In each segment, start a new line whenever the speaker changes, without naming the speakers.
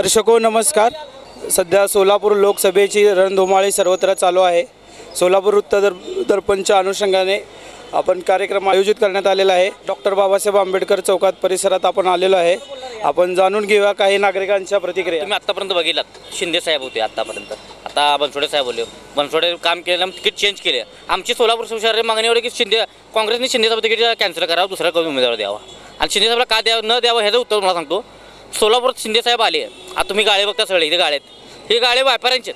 दर्शको नमस्कार. सध्या सोलापूर लोकसभेची रणधुमाळी सर्वत्र चालू आहे. सोलापूर वृत्त दर्पणच्या अनुषंगाने आपण कार्यक्रम आयोजित करण्यात आलेला आहे. डॉक्टर बाबासाहेब आंबेडकर चौकात परिसरात आपण आलेलो आहे. आपण जाणून घेऊया काही नागरिकांच्या प्रतिक्रिया.
तुम्ही आत्तापर्यंत बघितलात शिंदे साहेब होते आत्तापर्यंत, आता बनसोडे साहेब बोलले. बनसोडे काम केलं, तिकीट चेंज केले. आमची सोलापूर शहर मागणी एवढी की काँग्रेसने शिंदे साहेब तिकीट कॅन्सल करावं, दुसरा कमी उमेदवार द्यावा. आणि शिंदे साहेबला का न द्यावं ह्याचं उत्तर मला सांगतो. सोलापूरात शिंदे साहेब आले, आता तुम्ही गाळे बघता सगळे, इथे गाळे आहेत. हे गाळे व्यापाऱ्यांचे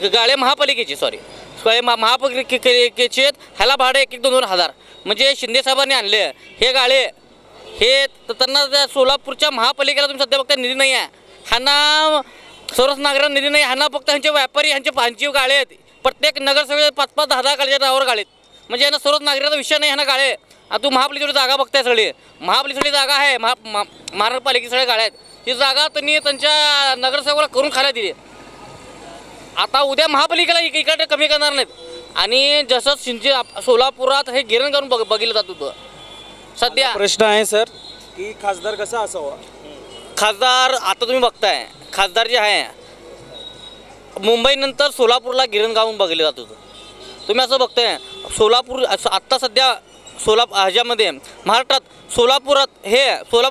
गाळे महापालिकेचे, सॉरी महापालिकेचे आहेत. ह्याला भाडे 1-2 हजार. म्हणजे शिंदे साहेबांनी आणले हे गाळे. हे त्यांना त्या सोलापूरच्या महापालिकेला तुम्ही सध्या बघता निधी नाही आहे. ह्यांना सर्वच नागरिकांना निधी नाही. ह्यांना फक्त ह्यांचे व्यापारी ह्यांचे गाळे आहेत. प्रत्येक नगरसेवक 5-5, 10-10 गाळ्याच्या नावावर गाळे आहेत. म्हणजे यांना सर्वच नागरिकाचा विषय नाही. ह्यांना गाळे. आता तू महापालिकेची जागा बघताय सगळी, महापालिकेची जागा आहे, महानगरपालिकेची सगळे गाळे आहेत. ही जागा त्यांनी त्यांच्या नगरसेवकाला करून खायला दिली. आता उद्या महापालिकेला इकडे कमी करणार नाहीत. आणि जसं सोलापुरात हे गिरण करून बघितलं जात होतं. सध्या
प्रश्न आहे सर की खासदार कसा असावा.
खासदार आता तुम्ही बघताय, खासदार जे आहे मुंबईनंतर सोलापूरला गिरण गावून बघितलं जात होतं. तुम्ही असं बघताय सोलापूर आत्ता सध्या ह्याच्यामध्ये महाराष्ट्रात सोलापूर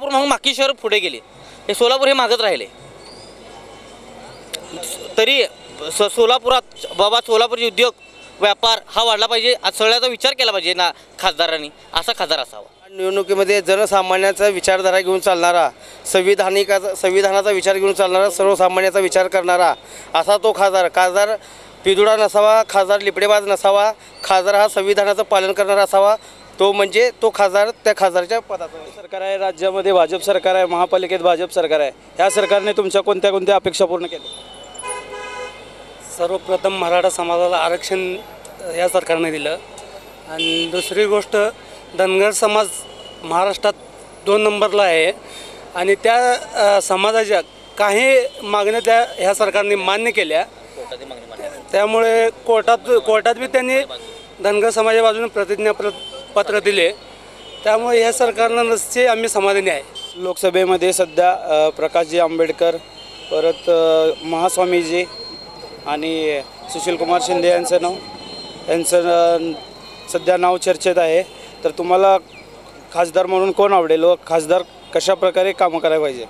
म्हणून बाकी शहर पुढे गेले. हे सोलापूर हे मागत राहिले. तरी सोलापुरात बाबा सोलापूरचे उद्योग व्यापार हा वाढला पाहिजे. सगळ्याचा विचार केला पाहिजे ना खासदारांनी. असा खासदार असावा.
निवडणुकीमध्ये जनसामान्याचा विचारधारा घेऊन चालणारा, संविधानाचा विचार घेऊन चालणारा, सर्वसामान्याचा विचार करणारा असा तो खासदार पिदुडा नसावा, खासदार लिपडेबाज नसावा. खासदार हा संविधानाचं पालन करणारा असावा. तो म्हणजे तो खासदार त्या खासदारच्या पदाचा.
सरकार आहे, राज्यामध्ये भाजप सरकार आहे, महापालिकेत भाजप सरकार आहे. ह्या सरकारने तुमच्या कोणत्या अपेक्षा पूर्ण केल्या.
सर्वप्रथम मराठा समाजाला आरक्षण या सरकारने दिलं. आणि दुसरी गोष्ट, धनगर समाज महाराष्ट्रात 2 नंबरला आहे. आणि त्या समाजाच्या काही मागण्या ह्या सरकारने मान्य केल्या. त्यामुळे कोर्टात बी त्यांनी धनगर समाजाच्या बाजूने प्रतिज्ञापत्र दिले. त्यामुळे ह्या सरकारनं नसते आम्ही समाधानी आहे.
लोकसभेमध्ये सध्या प्रकाशजी आंबेडकर, परत महास्वामीजी आणि सुशीलकुमार शिंदे यांचं सध्या नाव चर्चेत आहे. तर तुम्हाला खासदार म्हणून कोण आवडेल व खासदार कशा प्रकारे कामं करायला पाहिजे.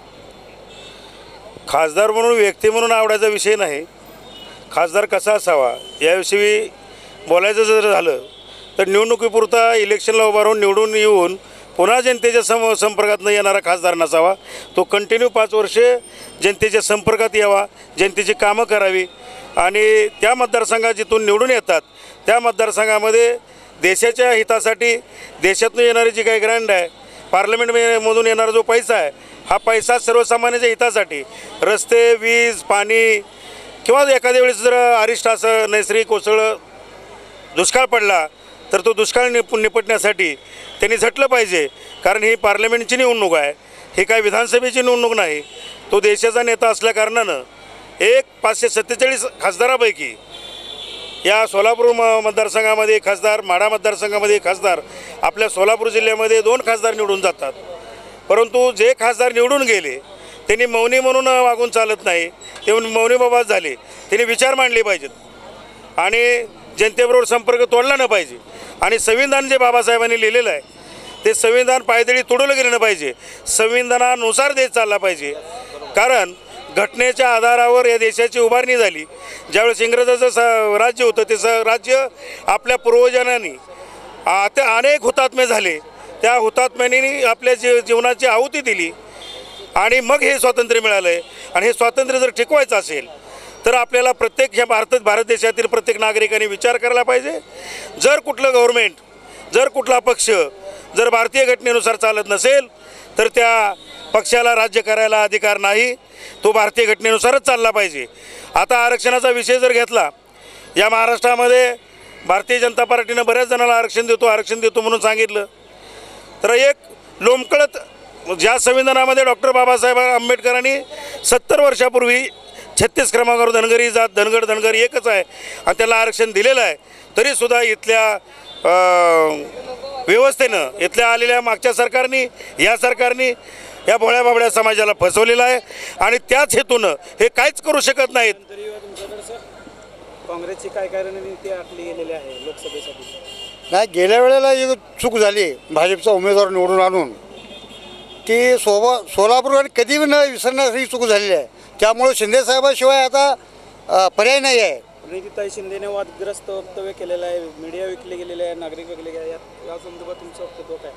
खासदार म्हणून व्यक्ती म्हणून आवडायचा विषय नाही. खासदार कसा असावा याविषयी बोलायचं जर झालं तर निवडणुकीपुरता इलेक्शनला उभा राहून निवडून येऊन पुन्हा जनतेच्या संपर्कात न येणारा खासदार नसावा. तो कंटिन्यू 5 वर्षे जनतेच्या संपर्कात यावा, जनतेची कामं करावी. आणि त्या मतदारसंघात जिथून निवडून येतात त्या मतदारसंघामध्ये देशाच्या हितासाठी, देशातून येणारी जी काही ग्रँड आहे, पार्लमेंटमधून येणारा जो पैसा आहे, हा पैसा सर्वसामान्याच्या हितासाठी रस्ते, वीज, पाणी किंवा एखाद्या वेळेस जर अरिष्ट असं नैसर्गिक कोसळ दुष्काळ पडला तर तो दुष्काळ निपटण्यासाठी त्यांनी झटलं पाहिजे. कारण ही पार्लमेंटची निवडणूक आहे, ही काय विधानसभेची निवडणूक नाही. तो देशाचा नेता असल्याकारणानं 547 खासदारापैकी या सोलापूर मतदारसंघामध्ये खासदार, माढा मतदारसंघामध्ये खासदार, आपल्या सोलापूर जिल्ह्यामध्ये 2 खासदार निवडून जातात. परंतु जे खासदार निवडून गेले त्यांनी मौनी म्हणून वागून चालत नाही. ते मौनी बाबा झाले. त्यांनी विचार मांडले पाहिजेत आणि जनतेबरोबर संपर्क तोडला न पाहिजे. आणि संविधान जे बाबासाहेबांनी लिहिलेलं आहे ते संविधान पायदळी तोडलं गेलं पाहिजे. संविधानानुसार देश चालला पाहिजे. कारण घटनेच्या आधारावर या देशाची उभारणी झाली. ज्यावेळेस इंग्रजाचं राज्य होतं ते राज्य आपल्या पूर्वजांनी अनेक हुतात्मे झाले. त्या हुतात्म्यांनी आपल्या जीवनाची आहुती दिली आणि मग हे स्वातंत्र्य मिळालं आहे. आणि हे स्वातंत्र्य जर टिकवायचं असेल तर आपल्याला प्रत्येक ह्या भारत देशातील प्रत्येक नागरिकांनी विचार करायला पाहिजे. जर कुठलं गव्हर्मेंट, जर कुठला पक्ष जर भारतीय घटनेनुसार चालत नसेल तर त्या पक्षाला राज्य करायला अधिकार नाही. तो भारतीय घटनेनुसारच चालला पाहिजे. आता आरक्षणाचा विषय जर घेतला, या महाराष्ट्रामध्ये भारतीय जनता पार्टीनं बऱ्याच जणांना आरक्षण देतो म्हणून सांगितलं. तर एक लोंबकळत ज्या संविधानामध्ये डॉक्टर बाबासाहेब आंबेडकरांनी 70 वर्षापूर्वी 36 क्रमांकावर धनगरी जात, धनगर एकच आहे आणि त्याला आरक्षण दिलेलं आहे, तरीसुद्धा इथल्या व्यवस्थेनं, इथल्या आलेल्या मागच्या सरकारनी, या सरकारनी या भोळ्या बाबड्या समाजाला फसवलेलं आहे आणि त्याच हेतूनं हे काहीच करू शकत नाहीत.
काँग्रेसची काय काय रणनीती आखली गेलेली आहे लोकसभेसाठी?
नाही, गेल्या वेळेला एक चूक झाली भाजपचा उमेदवार निवडून आणून, ती सोलापूर कधी न विसरण्याची चूक झालेली आहे. त्यामुळे शिंदेसाहेबाशिवाय आता पर्याय नाही आहे.
प्रणितीताई शिंदेने वादग्रस्त वक्तव्य केलेलं आहे, मीडिया विकले गेलेले आहे, नागरिक विकले गेले या संदर्भात तुमचं वक्तव्य काय?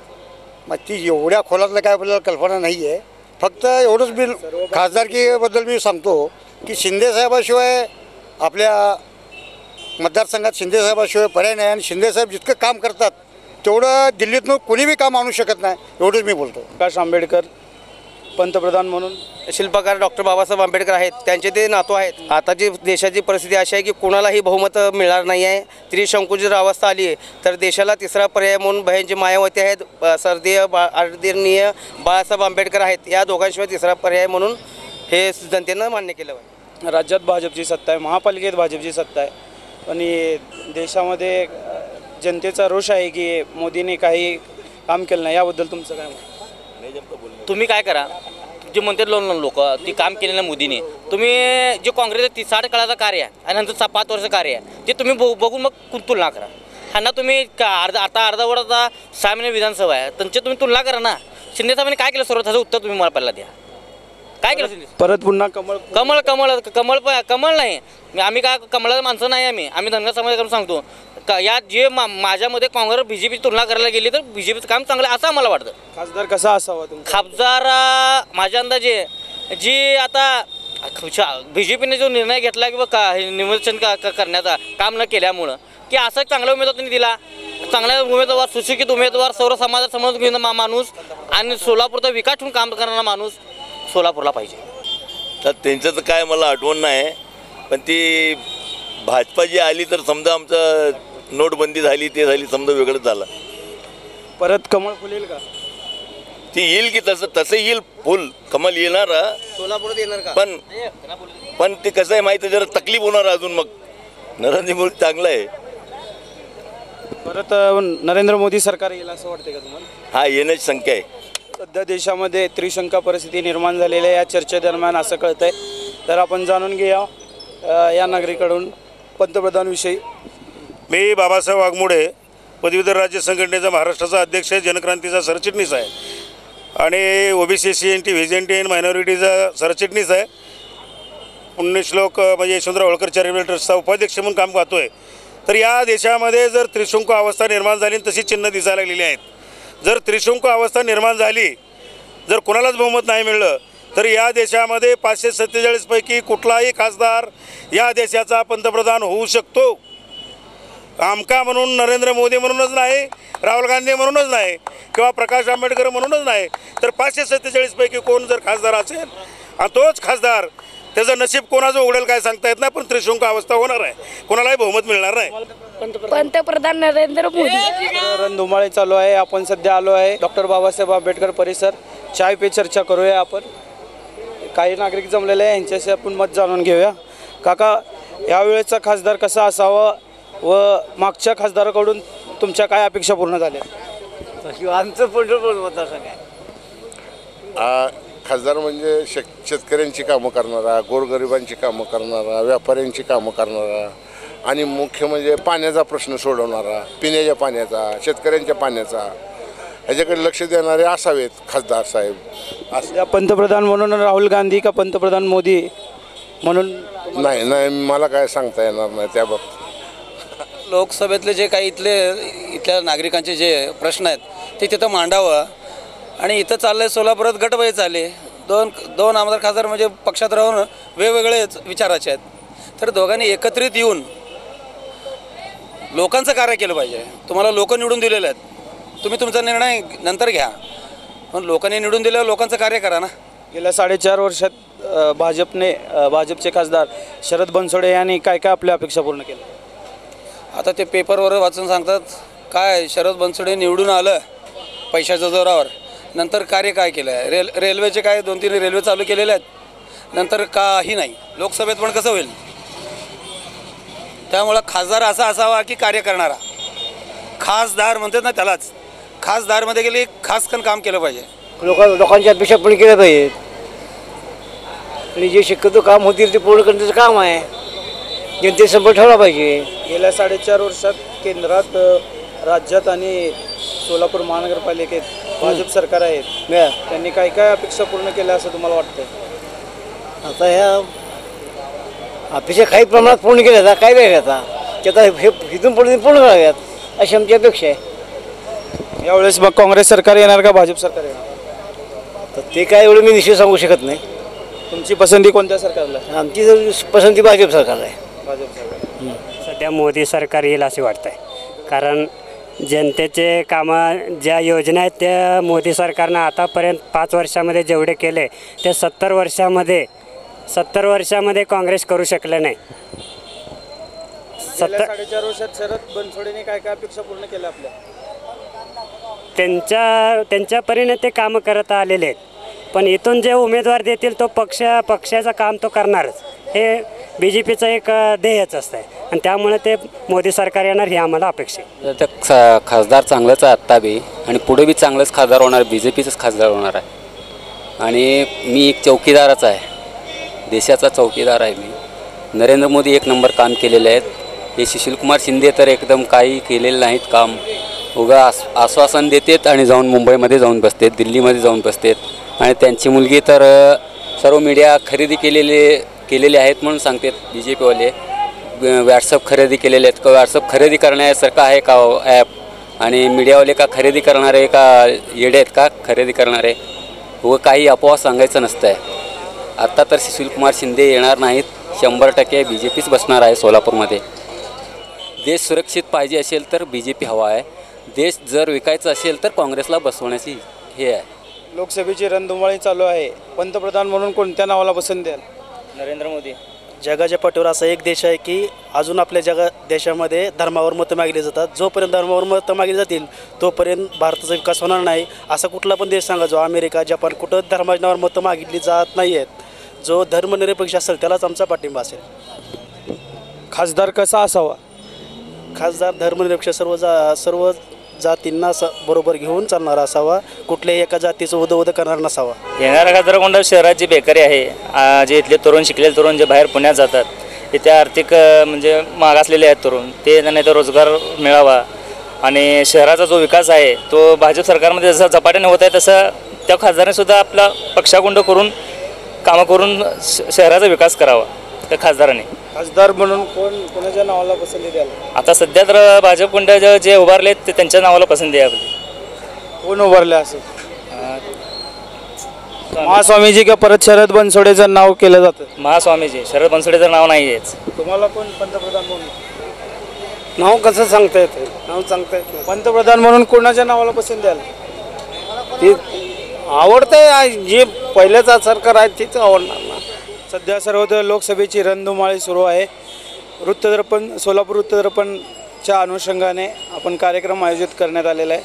मग ती एवढ्या खोलातलं काय आपल्याला कल्पना नाही आहे. फक्त एवढंच मी खासदारकीबद्दल मी सांगतो की शिंदेसाहेबाशिवाय आपल्या मतदारसंघात शिंदेसाहेबाशिवाय पर्याय नाही. आणि शिंदेसाहेब जितकं काम करतात तेवढं दिल्लीतनं कोणी बी काम आणू शकत नाही, एवढंच मी बोलतो.
प्रकाश आंबेडकर पंतप्रधान म्हणून
शिल्पकार डॉक्टर बाबासाहेब आंबेडकर आहेत, त्यांचे ते नातू आहेत. आताची देशाची परिस्थिती अशी आहे की कोणालाही बहुमत मिळणार नाही आहे. त्रिशंकूची जर अवस्था आली आहे तर देशाला तिसरा पर्याय म्हणून बहीणजी मायावती आहेत, आदरणीय बाळासाहेब आंबेडकर आहेत. या दोघांशिवाय तिसरा पर्याय म्हणून हे जनतेनं मान्य केलं आहे.
राज्यात भाजपची सत्ता आहे, महापालिकेत भाजपची सत्ता आहे, आणि देशामध्ये जनतेचा रोष आहे की मोदींनी काही काम केलं नाही. याबद्दल तुमचं काय मत?
तुम्ही काय करा, जे म्हणतात लोक ती काम केलेलं मोदीने, तुम्ही जे काँग्रेसचं 60 काळाचं कार्य आहे आणि नंतर 5 वर्ष कार्य आहे ते तुम्ही बघून मग तुलना करा. ह्यांना तुम्ही आता अर्धावडाचा 6 महिने विधानसभा आहे, त्यांची तुम्ही तुलना करा ना. शिंदेसाहेबांनी काय केलं सर्व, त्याचं उत्तर तुम्ही मला पहिला द्या. काय केलं शिंदे?
परत पुन्हा कमळ
कमळ नाही, आम्ही काय कमळाचं माणसं नाही. आम्ही धनगर समाज करून सांगतो यात जे माझ्यामध्ये काँग्रेस बीजेपी तुलना करायला गेली तर बीजेपीचं काम चांगलं आहे असं आम्हाला वाटतं.
खासदार कसा असावा तुमचा?
खासदार माझ्या अंदाजे जी आता बीजेपीने जो निर्णय घेतला किंवा निवडणूक करण्याचा काम न केल्यामुळं की असं चांगला उमेदवार त्यांनी दिला, चांगला उमेदवार, सुशिक्षित उमेदवार, सर्व समाजात समजून घेणारा माणूस आणि सोलापूरचा विकास ठेवून काम करणारा माणूस सोलापूरला पाहिजे.
तर त्यांचं तर काय मला आठवण नाही, पण ती भाजपा जी आली तर समजा आमचं नोटबंदी झाली, ते झाली, समजा वेगळंच झालं.
परत कमळ फुलेल का?
ती येईल की तसं येईल, फुल कमल येणार,
सोलापूरात येणार का?
पण ते कसं आहे माहिती आहे, जरा तकलीफ होणार अजून. मग नरेंद्र मोदी चांगलं आहे.
परत नरेंद्र मोदी सरकार येईल असं वाटते का तुम्हाला?
हा, येण्याची संख्या आहे.
सध्या देशामध्ये त्रिशंका परिस्थिती निर्माण झालेली आहे, या चर्चेदरम्यान असं कळतं आहे. तर आपण जाणून घेऊया या नागरिकांकडून पंतप्रधानविषयी.
मी बाबासाहेब वाघमोडे, पदवीधर राज्य संघटनेचा महाराष्ट्राचा अध्यक्ष आहे, जनक्रांतीचा सरचिटणीस आहे आणि ओबीसी CNT व्हिजन एन मायनॉरिटीचा सरचिटणीस आहे. पुण्यश्लोक म्हणजे यशवंतराव होळकर चॅरिटेबल ट्रस्टचा उपाध्यक्ष म्हणून काम पाहतो आहे. तर या देशामध्ये जर त्रिशंकू अवस्था निर्माण झाली तशी चिन्ह दिसायला लागलेली आहेत. जर त्रिशंकू अवस्था निर्माण झाली, जर कोणालाच बहुमत नाही मिळलं तर या देशामध्ये 547 पैकी कुठलाही खासदार या देशाचा पंतप्रधान होऊ शकतो. आमका म्हणून नरेंद्र मोदी म्हणूनच नाही, राहुल गांधी म्हणूनच नाही किंवा प्रकाश आंबेडकर म्हणूनच नाही, तर 547 पैकी कोण जर खासदार असेल आणि तोच खासदार, त्याचं नशीब कोणाचं उघडेल काय सांगता येत नाही. पण त्रिशंकू अवस्था होणार आहे, कोणालाही बहुमत मिळणार नाही.
पंतप्रधान नरेंद्र मोदी.
रणधुमाळी चालू आहे. आपण सध्या आलो आहे डॉक्टर बाबासाहेब आंबेडकर परिसर. चाय पे चर्चा करूया. आपण काही नागरिक जमलेले आहे, यांच्याशी आपण मत जाणून घेऊया. काका, यावेळेचा खासदार कसा असावा व मागच्या खासदाराकडून तुमच्या काय अपेक्षा पूर्ण झाल्या?
आमचं मतदारसंघ आहे.
खासदार म्हणजे शेतकऱ्यांची कामं करणारा, गोरगरिबांची कामं करणारा, व्यापाऱ्यांची कामं करणारा आणि मुख्य म्हणजे पाण्याचा प्रश्न सोडवणारा, पिण्याच्या पाण्याचा, शेतकऱ्यांच्या पाण्याचा, ह्याच्याकडे लक्ष देणारे असावेत खासदार साहेब.
या पंतप्रधान म्हणून राहुल गांधी का पंतप्रधान मोदी म्हणून?
नाही, मला काय सांगता येणार नाही त्या बाबतीत.
लोकसभेतले जे काही इथल्या नागरिकांचे जे प्रश्न आहेत ते तिथं मांडावं. आणि इथं चाललं आहे सोलापुरात गटबाजी चालले, दोन आमदार खासदार म्हणजे पक्षात राहून वेगवेगळेच विचाराचे आहेत. तर दोघांनी एकत्रित येऊन लोकांचं कार्य केलं पाहिजे. तुम्हाला लोक निवडून दिलेले आहेत, तुम्ही तुमचा निर्णय नंतर घ्या, पण लोकांनी निवडून दिल्यावर लोकांचं कार्य करा ना.
गेल्या 4.5 वर्षात भाजपचे खासदार शरद बनसोडे यांनी काय काय आपल्या अपेक्षा पूर्ण केल्या?
आता ते पेपरवर वाचून सांगतात काय शरद बनसोडे निवडून आलं पैशाच्या जोरावर, नंतर कार्य काय केलं आहे. रेल्वेचे काय 2-3 रेल्वे चालू केलेले आहेत, नंतर काही नाही. लोकसभेत पण कसं होईल? त्यामुळं खासदार असा असावा की कार्य करणारा. खासदार म्हणतात ना त्यालाच, खासदारमध्ये गेले खासकन काम केलं पाहिजे.
लोकांच्या अपेक्षा पूर्ण केल्या पाहिजेत आणि जे शक्यतो काम होतील ते पूर्ण करण्याचं काम आहे. जनतेसमोर ठेवला पाहिजे.
गेल्या 4.5 वर्षात केंद्रात राज्यात आणि सोलापूर महानगरपालिकेत भाजप सरकार आहेत. त्यांनी काय काय अपेक्षा पूर्ण केल्या असं तुम्हाला वाटतं?
आता ह्या अपेक्षा काही प्रमाणात पूर्ण केल्या जातात, काय नाही आता ते आता हे इथून पुढे पूर्ण कराव्यात अशी आमची अपेक्षा आहे.
यावेळेस मग काँग्रेस सरकार येणार का भाजप सरकार येणार?
तर ते काय एवढं मी निश्चित सांगू शकत नाही.
तुमची पसंती कोणत्या सरकारला?
आमची पसंती भाजप सरकारला आहे.
भाजप सरकार.
सध्या मोदी सरकार येईल असे वाटतं आहे, कारण जनतेचे कामं ज्या योजना आहेत त्या मोदी सरकारनं आतापर्यंत 5 वर्षामध्ये जेवढे केले ते 70 वर्षामध्ये काँग्रेस करू शकलं नाही.
गेल्या 4.5 वर्षात शरद बनसोडेने काय काय अपेक्षा पूर्ण केल्या आपल्या?
त्यांच्या परीने ते कामं करत आलेले आहेत, पण इथून जे उमेदवार देतील तो पक्षाचं काम तो करणारच. हे BJPचं एक ध्येयच असतं आहे आणि त्यामुळे ते मोदी सरकार येणार ही आम्हाला अपेक्षा आहे.
तर खासदार चांगलंच आहे आत्ता बी आणि पुढे बी चांगलंच खासदार होणार, BJPचंच खासदार होणार आहे. आणि मी एक चौकीदारच आहे, देशाचा चौकीदार आहे मी. नरेंद्र मोदी 1 नंबर काम केलेले आहेत. हे सुशीलकुमार शिंदे तर एकदम काही केलेलं नाहीत काम. उगा आश्वासन देतात आणि जाऊन मुंबईमध्ये जाऊन बसतात, दिल्लीमध्ये जाऊन बसतात आणि त्यांची मुलगी तर सर्व मीडिया खरेदी केलेले आहेत म्हणून सांगतात BJPवाले. व्हॉट्सअप खरेदी केलेले आहेत का? व्हॉट्सअप खरेदी करण्यासारखं आहे का ॲप? आणि मीडियावाले का खरेदी करणारे का येडे आहेत का खरेदी करणारे? व काही अफवा सांगायचं नसतं आहे. आत्ता तर सुशीलकुमार शिंदे येणार नाहीत, 100% BJPच बसणार आहे सोलापूरमध्ये. देश सुरक्षित पाहिजे असेल तर BJP हवा आहे. देश जर विकायचा असेल तर काँग्रेसला बसवण्याची हे आहे.
लोकसभेची रणधुमाळी चालू आहे. पंतप्रधान म्हणून कोणत्या नावाला पसंत द्याल?
नरेंद्र मोदी.
जगाच्या पाठीवर असा एक देश आहे की अजून आपल्या देशामध्ये धर्मावर मतं मागली जातात. जोपर्यंत धर्मावर मतं मागली जातील तोपर्यंत भारताचा विकास होणार नाही. असा कुठला पण देश सांगा जो अमेरिका, जपान कुठं धर्माच्या नावावर मतं मागितली जात नाही आहेत. जो धर्मनिरपेक्ष असेल त्यालाच आमचा पाठिंबा असेल.
खासदार कसा असावा?
खासदार धर्मनिरपेक्ष सर्व जातींना बरोबर घेऊन चालणारा असावा. कुठल्याही एका जातीचं उदं करणार नसावा.
येणारा खासदार कोणता? शहरात जी बेकारी आहे, जे इथले तरुण शिकलेले तरुण जे बाहेर पुण्यात जातात, इथे आर्थिक म्हणजे मागासलेले आहेत तरुण, ते त्यांना इथं रोजगार मिळावा आणि शहराचा जो विकास आहे तो भाजप सरकारमध्ये जसा झपाट्याने होत आहे तसं त्या खासदाराने सुद्धा आपला पक्षाकुंड करून कामं करून शहराचा विकास करावा त्या खासदाराने.
खासदार म्हणून कोणाच्या नावाला पसंती द्याल?
आता सध्या तर भाजप कुंड जे उभारले ते त्यांच्या नावाला पसंती आहे आपली.
कोण उभारले असेल? महास्वामीजी का परत शरद बनसोडेचं नाव केलं जातं?
महास्वामीजी. शरद बनसोडेचं नाव नाही आहेच.
तुम्हाला कोण पंतप्रधान म्हणून?
नाव कसं सांगता येतं? नाव सांगता येत नाही.
पंतप्रधान म्हणून कोणाच्या नावाला पसंत द्याल?
ते आवडतंय जे पहिल्याचा सरकार आहे तेच आवडणार ना.
सध्या सर्वत्र लोकसभेची रणधुमाळी सुरू आहे. सोलापूर वृत्तदर्पणच्या अनुषंगाने आपण कार्यक्रम आयोजित करण्यात आलेला आहे.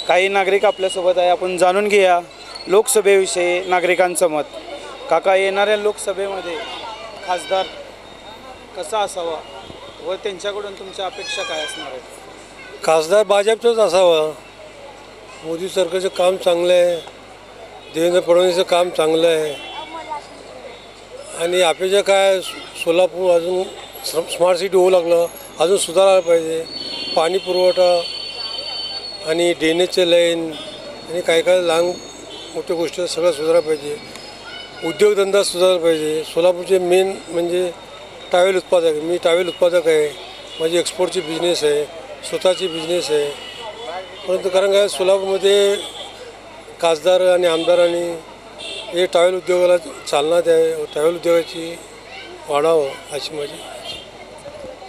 काही नागरिक आपल्यासोबत आहे, आपण जाणून घेऊया लोकसभेविषयी नागरिकांचं मत. काका, येणाऱ्या लोकसभेमध्ये खासदार कसा असावा व त्यांच्याकडून तुमच्या अपेक्षा काय असणार आहेत?
खासदार भाजपचंच असावं. मोदी सरकारचं काम चांगलं आहे, देवेंद्र फडणवीसचं काम चांगलं आहे आणि अपेक्षा काय, सोलापूर अजून स्मार्ट सिटी होऊ लागलं, अजून सुधारायला पाहिजे. पाणी पुरवठा आणि ड्रेनेजचे लाईन आणि काय लहान मोठ्या गोष्टी सगळं सुधारायला पाहिजे. उद्योगधंदा सुधारला पाहिजे. सोलापूरचे मेन म्हणजे टावेल उत्पादक. मी टावेल उत्पादक आहे, माझी एक्सपोर्टची बिझनेस आहे, स्वतःची बिझनेस आहे. परंतु कारण काय सोलापूरमध्ये खासदार आणि आमदारांनी हे टावेल उद्योगाला चालना द्यावी, टावेल उद्योगाची वाढावं अशी माझी.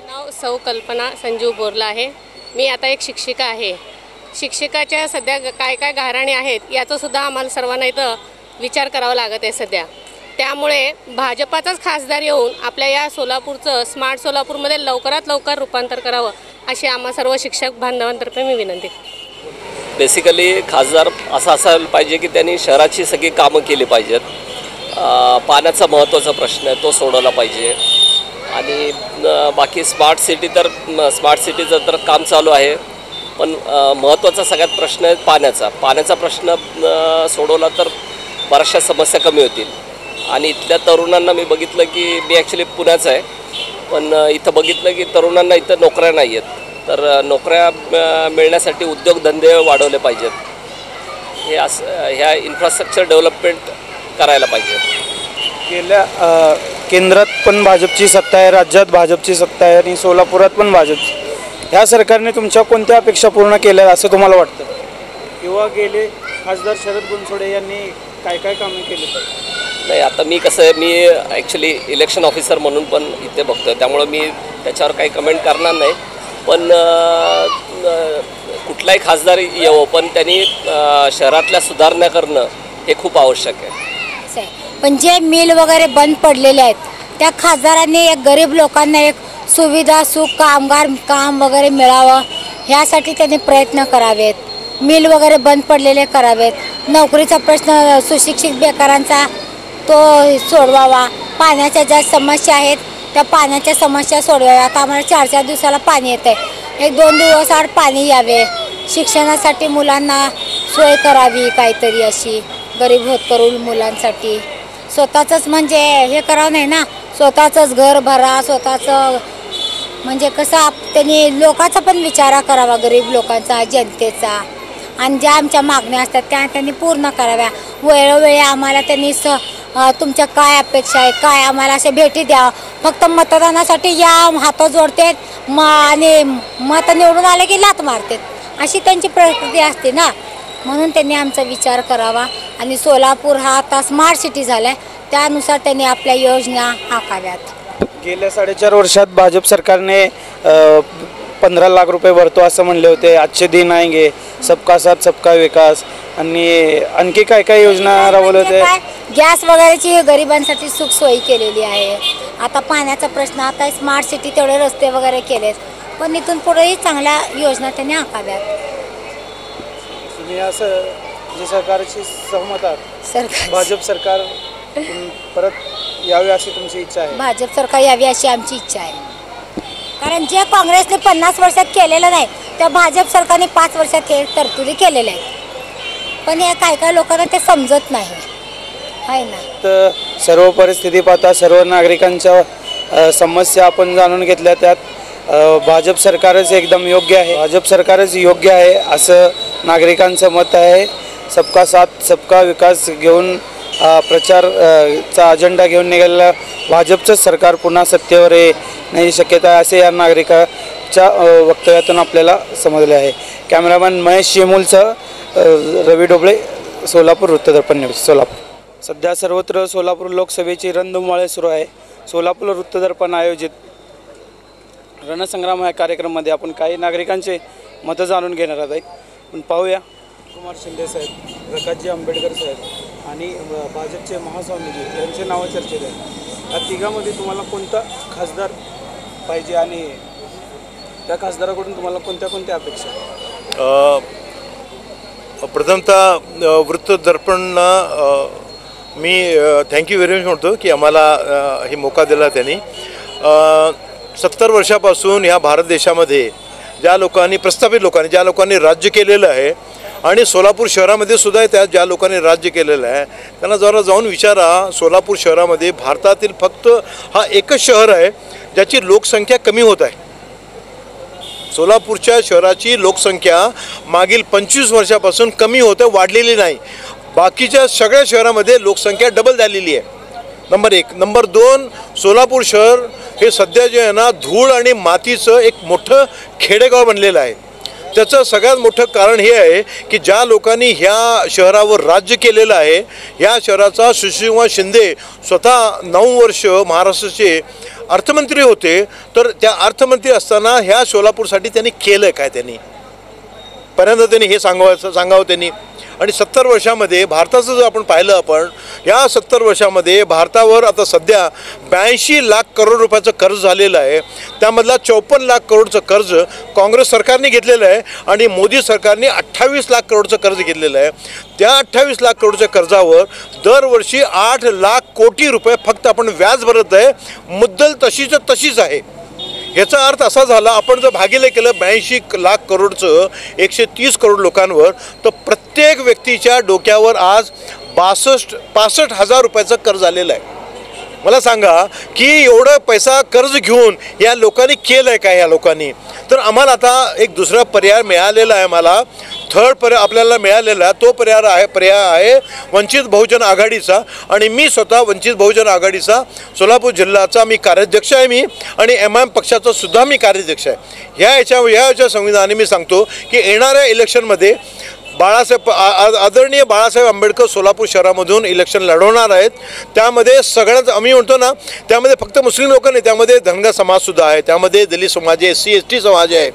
नाव सौ कल्पना संजीव बोरला आहे. मी आता एक शिक्षिका आहे. शिक्षकाच्या सध्या काय गाऱ्हाणे आहेत याचासुद्धा आम्हाला सर्वांना इथं विचार करावा लागत आहे सध्या. त्यामुळे भाजपाचाच खासदार येऊन आपल्या या सोलापूरचं स्मार्ट सोलापूरमध्ये लवकरात लवकर रूपांतर करावं अशी आम्हा सर्व शिक्षक बांधवांतर्फे मी विनंती.
बेसिकली खासदार असा असायला पाहिजे की त्यांनी शहराची सगळी कामं केली पाहिजेत. पाण्याचा महत्त्वाचा प्रश्न आहे तो सोडवला पाहिजे आणि बाकी स्मार्ट सिटीचं तर काम चालू आहे. पण महत्त्वाचा सगळ्यात प्रश्न आहे पाण्याचा प्रश्न सोडवला तर बऱ्याचशा समस्या कमी होतील. आणि इथल्या तरुणांना मी बघितलं की मी ॲक्च्युली पुण्याचा आहे, पण इथं बघितलं की तरुणांना इथं नोकऱ्या नाही आहेत. तर नोकऱ्या मिळण्यासाठी उद्योगधंदे वाढवले पाहिजेत. हे असं ह्या इन्फ्रास्ट्रक्चर डेव्हलपमेंट करायला पाहिजे.
गेल्या केंद्रात पण भाजपची सत्ता आहे, राज्यात भाजपची सत्ता आहे आणि सोलापुरात पण भाजपची. ह्या सरकारने तुमच्या कोणत्या अपेक्षा पूर्ण केल्या असं तुम्हाला वाटतं? किंवा गेले खासदार शरद बनसोडे यांनी काय काय कामे केली?
नाही, आता मी कसं आहे, मी ॲक्च्युली इलेक्शन ऑफिसर म्हणून पण इथे बघतो, त्यामुळं मी त्याच्यावर काही कमेंट करणार नाही. पण कुठलाही खासदार येवो, पण त्यांनी शहरातल्या सुधारणा करणं हे खूप आवश्यक आहे.
पण जे मिल वगैरे बंद पडलेले आहेत त्या खासदारांनी एक गरीब लोकांना एक सुविधा सुख कामगार काम वगैरे मिळावं ह्यासाठी त्यांनी प्रयत्न करावेत. मिल वगैरे बंद पडलेले करावेत. नोकरीचा प्रश्न सुशिक्षित बेकारांचा तो सोडवावा. पाण्याच्या ज्या समस्या आहेत त्या पाण्याच्या समस्या सोडवाव्या. आता आम्हाला 4-4 दिवसाला पाणी येतं आहे, 1-2 दिवस आड पाणी यावे. शिक्षणासाठी मुलांना सोय करावी काहीतरी अशी गरीब होतकरू मुलांसाठी. स्वतःचंच म्हणजे हे करावं नाही ना, स्वतःचंच घर भरा, स्वतःचं म्हणजे कसं त्यांनी लोकांचा पण विचार करावा, गरीब लोकांचा जनतेचा. आणि ज्या आमच्या मागण्या असतात त्या त्यांनी पूर्ण कराव्या. वेळोवेळी आम्हाला त्यांनी तुमच्या काय अपेक्षा आहे काय आम्हाला असे भेटी द्या. फक्त मतदानासाठी या हात जोडते आणि मत निवडून आले की लात मारतात, अशी त्यांची प्रकृती असते ना. म्हणून त्यांनी आमचा विचार करावा. आणि सोलापूर हा आता स्मार्ट सिटी झाला आहे, त्यानुसार त्यांनी आपल्या योजना आखाव्यात.
गेल्या 4.5 वर्षात भाजप सरकारने 15 लाख रुपये भरतो असं म्हणले होते. आजचे दिन आएंगे, सबका साथ सबका विकास, आणि आणखी काय काय योजना राबवल्या होत्या?
गॅस वगैरेची गरिबांसाठी सुख सोयी केलेली आहे. आता पाण्याचा प्रश्न, आता स्मार्ट सिटी तेवढे रस्ते वगैरे केलेत, पण इथून पुढेही चांगल्या योजना त्यांनी आखाव्यात.
तुम्ही असं जे सरकारशी सहमत आहात? भाजप सरकार परत यावे अशी तुमची इच्छा आहे?
भाजप सरकार यावी अशी आमची इच्छा आहे. कारण जे काँग्रेसने 50 वर्षात केलेलं नाही त्या भाजप सरकारने 5 वर्षात हे तरतुदी केलेल्या आहेत. पण हे काय लोकांना ते समजत नाही आहे ना.
तर सर्व परिस्थिती पाहता सर्व नागरिकांच्या समस्या आपण जाणून घेतल्या. त्यात भाजप सरकारच एकदम योग्य आहे, भाजप सरकारच योग्य आहे असं नागरिकांचं मत आहे. सबका साथ सबका विकास घेऊन प्रचारचा अजेंडा घेऊन निघालेला भाजपचं सरकार पुन्हा सत्तेवर येण्याची शक्यता आहे असे या नागरिकाच्या वक्तव्यातून आपल्याला समजले आहे. कॅमेरामॅन महेश शेमूलसह रवी डोबळे, सोलापूर वृत्तदर्पण न्यूज, सोलापूर. सध्या सर्वत्र सोलापूर लोकसभेची रणधुमाळी सुरू आहे. सोलापूर वृत्तदर्पण आयोजित रणसंग्राम या कार्यक्रमामध्ये आपण काही नागरिकांचे मतं जाणून घेणार आहोत. पण पाहूया, कुमार शिंदे साहेब, प्रकाशजी आंबेडकर साहेब आणि भाजपचे महास्वामीजी यांचे नावं चर्चेत आहेत. या तिघांमध्ये तुम्हाला कोणता खासदार पाहिजे आणि त्या खासदाराकडून तुम्हाला कोणत्या कोणत्या अपेक्षा?
प्रथमतः वृत्तदर्पणला मी थँक्यू व्हेरी मच म्हणतो की आम्हाला हे मोका दिला त्यांनी. 70 वर्षापासून ह्या भारत देशामध्ये ज्या लोकांनी प्रस्थापित लोकांनी ज्या लोकांनी राज्य केलेलं आहे आणि सोलापूर शहरामध्ये सुद्धा त्या ज्या लोकांनी राज्य केलेलं आहे त्यांना जरा जाऊन विचारा. सोलापूर शहरामध्ये भारतातील फक्त हा एकच शहर आहे ज्याची लोकसंख्या कमी होत आहे. सोलापूरच्या शहराची लोकसंख्या मागील 25 वर्षापासून कमी होतं, वाढलेली नाही. बाकीच्या सगळ्या शहरामध्ये लोकसंख्या डबल झालेली आहे. नंबर 1. नंबर 2, सोलापूर शहर हे सध्या जे आहे ना धूळ आणि मातीचं एक मोठं खेडेगाव बनलेलं आहे. त्याचं सगळ्यात मोठं कारण हे आहे की ज्या लोकांनी ह्या शहरावर राज्य केलेलं आहे, ह्या शहराचा सुशीलकुमार शिंदे स्वतः 9 वर्ष महाराष्ट्राचे अर्थमंत्री होते. तर त्या अर्थमंत्री असताना ह्या सोलापूरसाठी त्यांनी केलं काय, त्यांनी पहिल्यांदा त्यांनी हे सांगावं त्यांनी. आणि 70 वर्षामध्ये भारताचं जर आपण पाहिलं, आपण या 70 वर्षामध्ये भारतावर आता सध्या 82 लाख करोड रुपयाचं कर्ज झालेलं आहे. त्यामधला 54 लाख करोडचं कर्ज काँग्रेस सरकारने घेतलेलं आहे आणि मोदी सरकारने 28 लाख करोडचं कर्ज घेतलेलं आहे. त्या 28 लाख करोडच्या कर्जावर दरवर्षी 8 लाख कोटी रुपये फक्त आपण व्याज भरत आहे. मुद्दल तशीच आहे. याचा अर्थ असा झाला, आपण जर भागिले केलं 82 लाख करोडचं 130 करोड लोकांवर, तर प्रत्येक व्यक्तीच्या डोक्यावर आज 65 हजार रुपयाचं कर्ज आलेलं आहे. मला सांगा की एवढं पैसा कर्ज घेऊन या लोकांनी केलं आहे का? या लोकांनी तर आम्हाला आता एक दुसरा पर्याय मिळालेला आहे. मला थर्ड पर्याय आपल्याला मिळालेला तो पर्याय आहे वंचित बहुजन आघाडीचा. आणि मी स्वतः वंचित बहुजन आघाडीचा सोलापूर जिल्ह्याचा मी कार्याध्यक्ष आहे. मी आणि MIM पक्षाचा सुद्धा मी कार्याध्यक्ष आहे. ह्याच्या संविधानाने मी सांगतो की येणाऱ्या इलेक्शनमध्ये आदरणीय बाळासाहेब आंबेडकर सोलापूर शहरामधून इलेक्शन लढवणार आहेत. त्यामध्ये सगळ्यात आम्ही म्हणतो ना, त्यामध्ये फक्त मुस्लिम लोक नाही, त्यामध्ये धनगर समाजसुद्धा आहे, त्यामध्ये दलित समाज आहे, SC ST समाज आहे.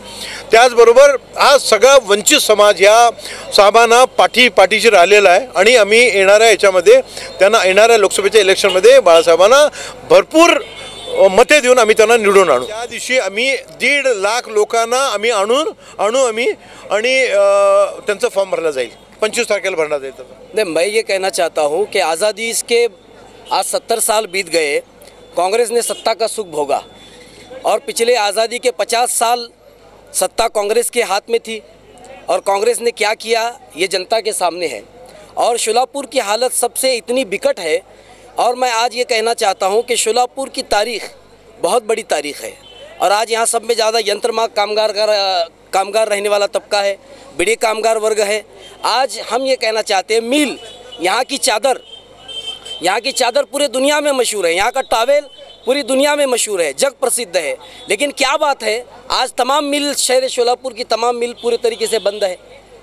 त्याचबरोबर हा सगळा वंचित समाज ह्या साहेबांना पाठीशी राहिलेला आहे. आणि आम्ही त्यांना येणाऱ्या लोकसभेच्या इलेक्शनमध्ये बाळासाहेबांना भरपूर मते देऊन आम्ही त्यांना निवडून आणू. त्या दिवशी आम्ही 1.5 लाख लोकांना आम्ही आणू आणि त्यांचा फॉर्म भरला जाईल. 25 तारखेला भरना जाए।
नहीं, मैं ये कहना चाहता हूँ कि आज़ादी इसके आज 70 साल बीत गए, कांग्रेस ने सत्ता का सुख भोगा और पिछले आज़ादी के 50 साल सत्ता कांग्रेस के हाथ में थी और कांग्रेस ने क्या किया ये जनता के सामने है। और शोलापुर की हालत सबसे इतनी बिकट है और मैं आज ये कहना चाहता हूँ कि शोलापुर की तारीख़ बहुत बड़ी तारीख़ है और आज यहाँ सब में ज़्यादा यंत्रमाग कामगार रहने वाला तबका है, बड़े कामगार वर्ग है। आज हम ये कहना चाहते हैं मिल, यहाँ की चादर पूरे दुनिया में मशहूर है, यहाँ का टॉवेल पूरी दुनिया में मशहूर है, जग प्रसिद्ध है। लेकिन क्या बात है, आज तमाम मिल, शहर शोलापुर की तमाम मिल पूरे तरीके से बंद है।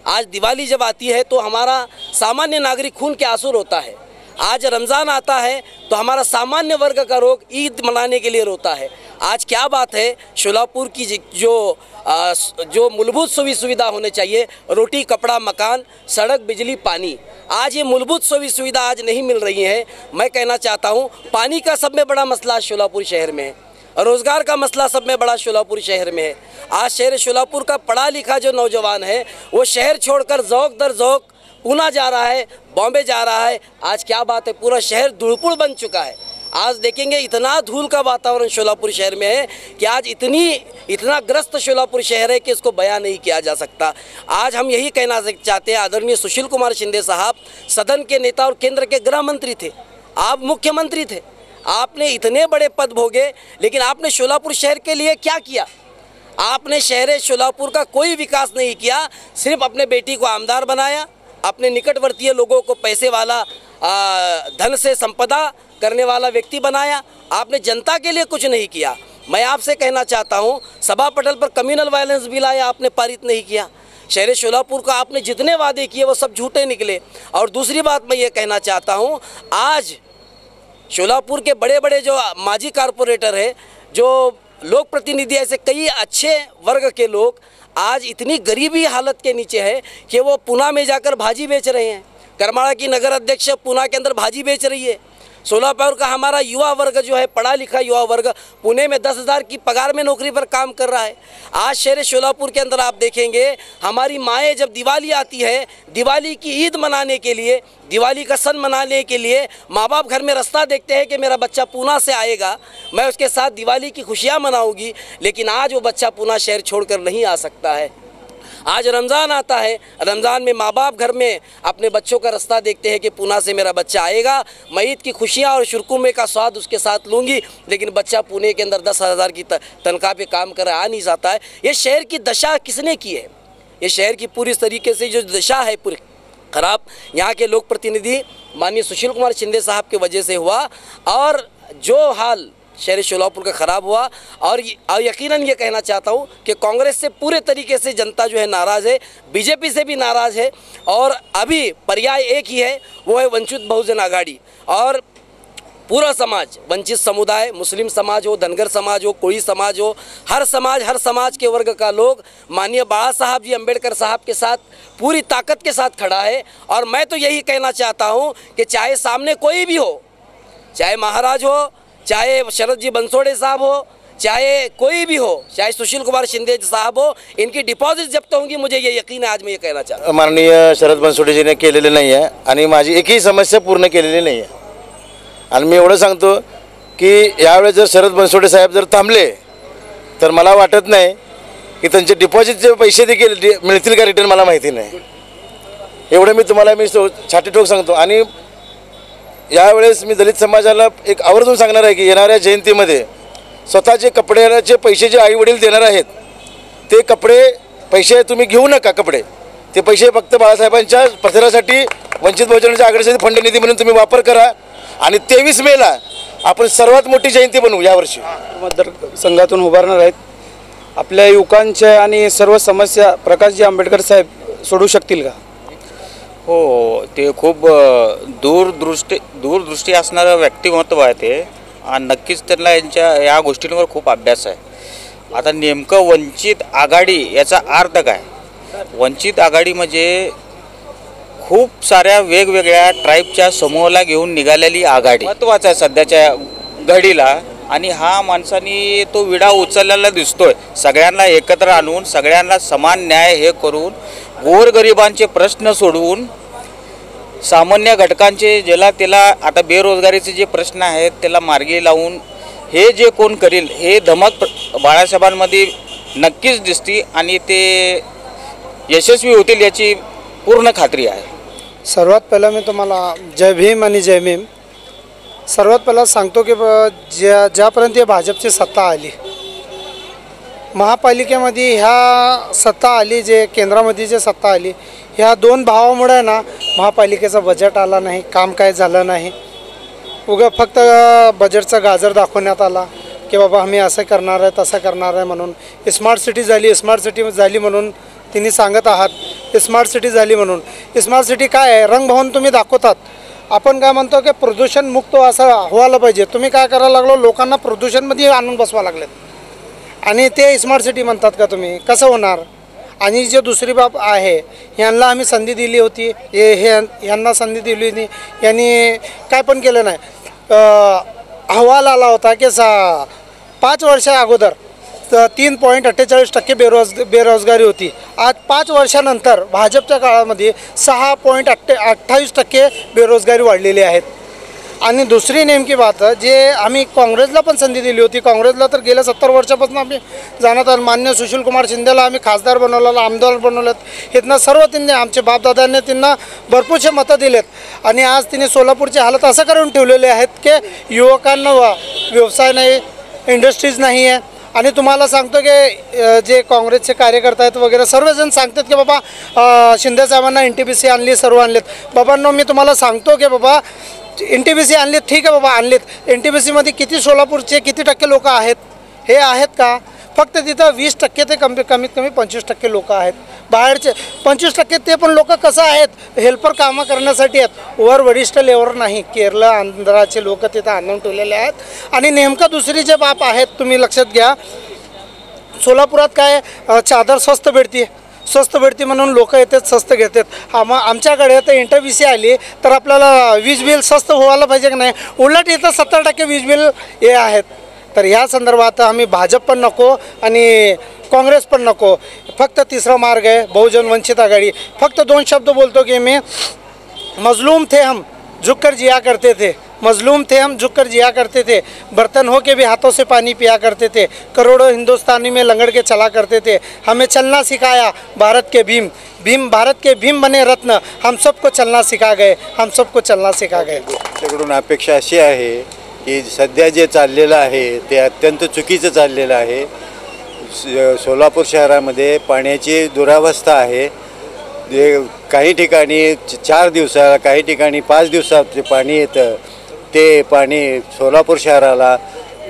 आज दिवाली जब आती है तो हमारा सामान्य नागरिक खून के आंसू रोता है। आज रमज़ान आता है तो हमारा सामान्य वर्ग का लोग ईद मनाने के लिए रोता है। आज क्या बात है, शोलापुर की जो मूलभूत सुविधा होने चाहिए, रोटी, कपड़ा, मकान, सड़क, बिजली, पानी, आज ये मूलभूत सुविधा आज नहीं मिल रही है। मैं कहना चाहता हूँ पानी का सब में बड़ा मसला शोलापुर शहर में है, रोज़गार का मसला सब में बड़ा शोलापुर शहर में है। आज शहर शोलापुर का पढ़ा लिखा जो नौजवान है वो शहर छोड़कर ज़ौक़ दर ज़ौक़ पूना जा रहा है, बॉम्बे जा रहा है। आज क्या बात है, पूरा शहर धूलपुर बन चुका है। आज देखेंगे इतना धूल का वातावरण शोलापुर शहर में है कि आज इतना ग्रस्त शोलापुर शहर है कि इसको बयान नहीं किया जा सकता। आज हम यही कहना चाहते हैं, आदरणीय सुशील कुमार शिंदे साहब सदन के नेता और केंद्र के गृह मंत्री थे, आप मुख्यमंत्री थे, आपने इतने बड़े पद भोगे, लेकिन आपने शोलापुर शहर के लिए क्या किया? आपने शहर शोलापुर का कोई विकास नहीं किया, सिर्फ अपने बेटी को आमदार बनाया, अपने निकटवर्तीय लोगों को पैसे वाला, धन से संपदा करने वाला व्यक्ति बनाया। आपने जनता के लिए कुछ नहीं किया। मैं आपसे कहना चाहता हूँ, सभा पटल पर कम्युनल वायलेंस बिल आया, आपने पारित नहीं किया। शहर शोलापुर का आपने जितने वादे किए वो सब झूठे निकले। और दूसरी बात मैं ये कहना चाहता हूँ, आज शोलापुर के बड़े बड़े जो माजी कारपोरेटर है, जो लोक प्रतिनिधि, ऐसे कई अच्छे वर्ग के लोग आज इतनी गरीबी हालत के नीचे है कि वो पूना में जाकर भाजी बेच रहे हैं। करमाड़ा की नगर अध्यक्ष पूना के अंदर भाजी बेच रही है। सोलापुर का हमारा युवा वर्ग जो है, पढ़ा लिखा युवा वर्ग, पुणे में 10,000 की पगार में नौकरी पर काम कर रहा है। आज शहर शोलापुर के अंदर आप देखेंगे, हमारी माएँ जब दिवाली आती है, दिवाली की ईद मनाने के लिए, दिवाली का सन मनाने के लिए माँ बाप घर में रास्ता देखते हैं कि मेरा बच्चा पूना से आएगा, मैं उसके साथ दिवाली की खुशियाँ मनाऊँगी। लेकिन आज वो बच्चा पूना शहर छोड़कर नहीं आ सकता है। आज रमज़ान आता है, रमज़ान में माँ बाप घर में अपने बच्चों का रास्ता देखते हैं कि पूना से मेरा बच्चा आएगा, मैं ईद की खुशियाँ और शुरकुमे का स्वाद उसके साथ लूँगी। लेकिन बच्चा पुणे के अंदर 10,000 की तनख्वाह पे काम कर आ नहीं जाता है। ये शहर की दशा किसने की है? ये शहर की पूरी तरीके से जो दशा है पूरी ख़राब, यहाँ के लोक प्रतिनिधि माननीय सुशील कुमार शिंदे साहब की वजह से हुआ। और जो हाल शहर शोलापुर का ख़राब हुआ, और यकीनन ये कहना चाहता हूँ कि कांग्रेस से पूरे तरीके से जनता जो है नाराज़ है, बीजेपी से भी नाराज़ है। और अभी पर्याय एक ही है, वो है वंचित बहुजन आघाड़ी। और पूरा समाज, वंचित समुदाय, मुस्लिम समाज हो, धनगर समाज हो, कोई समाज हो, हर समाज के वर्ग का लोग माननीय बाबा साहब जी अम्बेडकर साहब के साथ पूरी ताकत के साथ खड़ा है। और मैं तो यही कहना चाहता हूँ कि चाहे सामने कोई भी हो, चाहे महाराज हो, चाहे शरद जी बनसोड़े साहब हो, चाहे कोई भी हो, चाहे सुशील कुमार शिंदे साहब हो, इनकी डिपॉझिट जप्त होंगी, मुझे ये यकीन है। आज मैं ये कहना चाहता हूँ,
माननीय शरद बनसोडेजीने केलेले नाही आहे आणि माझी एकही समस्या पूर्ण केलेली नाही आहे। आणि मी एवढं सांगतो की यावेळेस जर शरद बनसोडे साहेब जर थांबले तर मला वाटत नाही की त्यांचे डिपॉझिटचे पैसे देखील मिळतील का रिटर्न, मला माहिती नाही. एवढं मी तुम्हाला छातीठोक सांगतो. आणि यावेळेस मी दलित समाजाला एक आवर्जून सांगणार आहे की येणाऱ्या जयंतीमध्ये स्वतःचे कपड्याचे पैसे जे आईवडील देणार आहेत ते पैसे तुम्ही घेऊ नका. कपडे ते पैसे फक्त बाळासाहेबांच्या प्रचारासाठी वंचित बहुजनांच्या आघाडीसाठी फंड निधी म्हणून तुम्ही वापर करा. आणि 23 मेला आपण सर्वात मोठी जयंती बनवू यावर्षी.
मतदारसंघातून उभारणार आहेत. आपल्या युवकांच्या आणि सर्व समस्या प्रकाशजी आंबेडकर साहेब सोडू शकतील का?
हो, ते खूप दूरदृष्टी असणारं व्यक्तिमत्व आहे ते, आणि नक्कीच त्यांना या गोष्टींवर खूप अभ्यास आहे. आता नेमकं वंचित आघाडी याचा अर्थ काय? वंचित आघाडी म्हणजे खूप साऱ्या वेगवेगळ्या ट्राईबच्या समूहाला घेऊन निघालेली आघाडी महत्त्वाचं आहे सध्याच्या घडीला. आणि हा माणसांनी तो विडा उचललेला दिसतोय. सगळ्यांना एकत्र आणून सगळ्यांना समान न्याय हे करून गोरगरिबांचे प्रश्न सोडवून सामान्य घटकांचे ज्याला त्याला आता बेरोजगारीचे जे प्रश्न आहेत त्याला मार्गी लावून हे जे कोण करील हे धमक बाळासाहेबांमध्ये नक्कीच दिसते आणि ते यशस्वी होतील याची पूर्ण खात्री आहे.
सर्वात पहिलं मी तुम्हाला जय भीम आणि जय भीम. सर्वात पहिला सांगतो की ज्यापर्यंत भाजपची सत्ता आली महापालिकेमध्ये, ह्या सत्ता आली जे केंद्रामध्ये जे सत्ता आली, ह्या 2 भावामुळे ना महापालिकेचं बजेट आला नाही, काम काय झालं नाही. फक्त बजेटचा गाजर दाखवण्यात आला की बाबा आम्ही असं करणार आहे तसं करणार आहे म्हणून. स्मार्ट सिटी झाली म्हणून तिने सांगत आहात स्मार्ट सिटी झाली म्हणून. स्मार्ट सिटी काय आहे? रंगभवन तुम्ही दाखवतात. आपण काय म्हणतो की प्रदूषण मुक्त असं व्हायला पाहिजे. तुम्ही काय करायला लागलो, लोकांना प्रदूषणमध्ये आणून बसवा लागलेत आणि ते स्मार्ट सिटी म्हणतात का तुम्ही? कसं होणार? आणि जे दुसरी बाब आहे, यांना आम्ही संधी दिली होती, यांना संधी दिली नाही, यांनी काय पण केलं नाही. अहवाल आला होता की 5 वर्षा अगोदर 3.48% बेरोजगारी होती. आज 5 वर्षानंतर भाजपच्या काळामध्ये 6.28% बेरोजगारी वाढलेली आहेत. आणि दुसरी नेमकी बात जे आम्ही काँग्रेसला पण संधी दिली होती. काँग्रेसला तर गेल्या 70 वर्षापासून आम्ही जाणत आहोत. मान्य सुशीलकुमार शिंदेला आम्ही खासदार बनवलेला, आमदार बनवलेत. इथनं सर्व त्यांनी आमचे बापदादांनी त्यांना भरपूरसे मतं दिलेत. आणि आज तिने सोलापूरची हालत असं करून ठेवलेले आहेत की युवकांना व्यवसाय नाही, इंडस्ट्रीज नाही आहे. आणि तुम्हाला सांगतो की जे काँग्रेसचे कार्यकर्ते आहेत वगैरे सर्वजण सांगतात की बाबा शिंदेसाहेबांना NTPC आणली, सर्व आणलेत. बाबांनो मी तुम्हाला सांगतो की बाबा NTPC आणलीत, ठीक आहे बाबा आणलीत. NTPCमध्ये किती सोलापूरचे किती टक्के लोक आहेत? हे आहेत का? फक्त तिथं 20% ते कमीत कमी 25% लोक आहेत. बाहेरचे 25% ते पण लोक कसं आहेत? हेल्पर कामं करण्यासाठी आहेत, वर वरिष्ठ लेवलवर नाही. केरळ आंध्राचे लोक तिथं आणून ठेवलेले आहेत. आणि नेमकं दुसरी जे बाब आहेत तुम्ही लक्षात घ्या, सोलापुरात काय चादर स्वस्त भेटते म्हणून लोक येतात, स्वस्त घेतात. आमच्याकडे तर NTPC आली तर आपल्याला वीज बिल स्वस्त व्हायला पाहिजे की नाही? उलट इथं 70% वीज बिल हे आहेत. तर ह्या संदर्भात आम्ही भाजप पण नको आणि काँग्रेस पण नको. फक्त तिसरा मार्ग आहे बहुजन वंचित आघाडी. फक्त 2 शब्द बोलतो की मी, मजलूम थे हम झुक कर जिया करते थे, मजलूम थे हम झुक कर जिया करते थे, बर्तन हो के भी हाथों से पानी पिया करते थे, करोड़ों हिंदुस्तानी में लंगड़ के चला करते थे, हमें चलना सिखाया भारत के भीम भारत के भीम बने रत्न, हम सबको चलना सिखा गए, हम सबको चलना सिखा गए.
त्याकडून अपेक्षा अशी आहे की सध्या जे चाललेलं आहे ते अत्यंत चुकीचं चाललेलं आहे. सोलापूर शहरामध्ये पाण्याची दुरावस्था आहे. काही ठिकाणी 4 दिवसाला, काही ठिकाणी 5 दिवसात जे पाणी येतं ते पाणी सोलापूर शहराला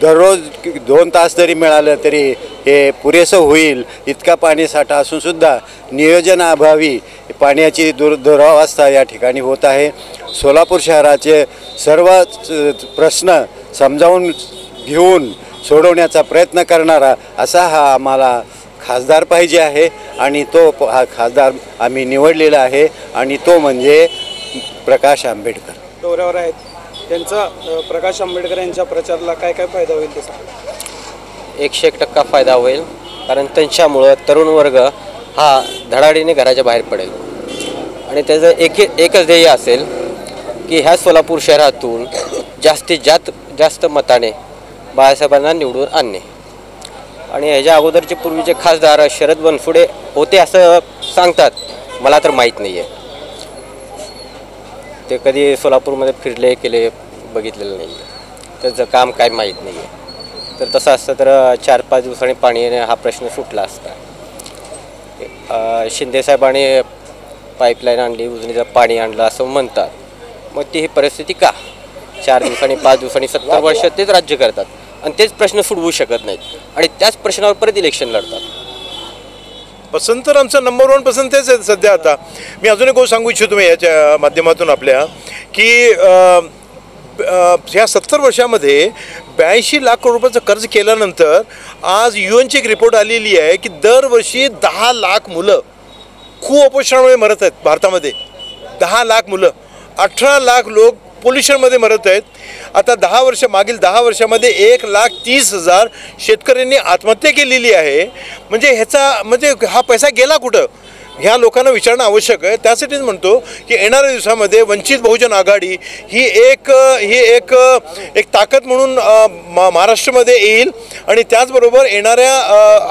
दररोज 2 तास जरी मिळालं तरी हे पुरेसं होईल इतका पाणीसाठा असूनसुद्धा नियोजनाअभावी पाण्याची दुरावस्था या ठिकाणी होत आहे. सोलापूर शहराचे सर्व प्रश्न समजावून घेऊन सोडवण्याचा प्रयत्न करणारा असा हा आम्हाला खासदार पाहिजे आहे. आणि तो हा खासदार आम्ही निवडलेला आहे आणि तो म्हणजे प्रकाश आंबेडकर.
दौऱ्यावर आहेत त्यांचा प्रकाश आंबेडकर यांच्या प्रचाराला काय काय फायदा होईल ते सांगा.
101% फायदा होईल, कारण त्यांच्यामुळं तरुण वर्ग हा धडाडीने घराच्या बाहेर पडेल. आणि त्याचं एकच ध्येय असेल की ह्या सोलापूर शहरातून जास्तीत जास्त मताने बाळासाहेबांना निवडून आणणे. आणि ह्याच्या अगोदरचे पूर्वीचे खासदार शरद बनसोडे होते असं सांगतात, मला तर माहीत नाही आहे. ते कधी सोलापूरमध्ये फिरले केले बघितलेलं नाही आहे, त्याचं काम काय माहीत नाही आहे. तर तसं असतं तर 4-5 दिवसांनी पाणी येणे हा प्रश्न सुटला असता. शिंदेसाहेबांनी पाईपलाईन आणली, उजनीचं पाणी आणलं असं म्हणतात. मग ती ही परिस्थिती का? 4 दिवसांनी 5 दिवसांनी 70 वर्ष तेच राज्य करतात आणि तेच प्रश्न सोडवू शकत नाहीत आणि त्याच प्रश्नावर परत इलेक्शन लढतात.
पसंत तर आमचं नंबर 1 पसंत तेच आहे सध्या. आता मी अजून एक गोष्ट सांगू इच्छितो मी याच्या माध्यमातून आपल्या की ह्या 70 वर्षामध्ये 82 लाख करोड रुपयाचं कर्ज केल्यानंतर आज UNची एक रिपोर्ट आलेली आहे की दरवर्षी 10 लाख मुलं कुपोषणामुळे मरत आहेत भारतामध्ये. 10 लाख मुलं, 18 लाख लोक पोल्युशनमध्ये मरत आहेत. आता मागील 10 वर्षामध्ये 1,30,000 शेतकऱ्यांनी आत्महत्या केलेली आहे. म्हणजे हा पैसा गेला कुठं ह्या लोकांना विचारणं आवश्यक आहे. त्यासाठीच म्हणतो की येणाऱ्या दिवसामध्ये वंचित बहुजन आघाडी ही एक ताकद म्हणून महाराष्ट्रामध्ये येईल आणि त्याचबरोबर येणाऱ्या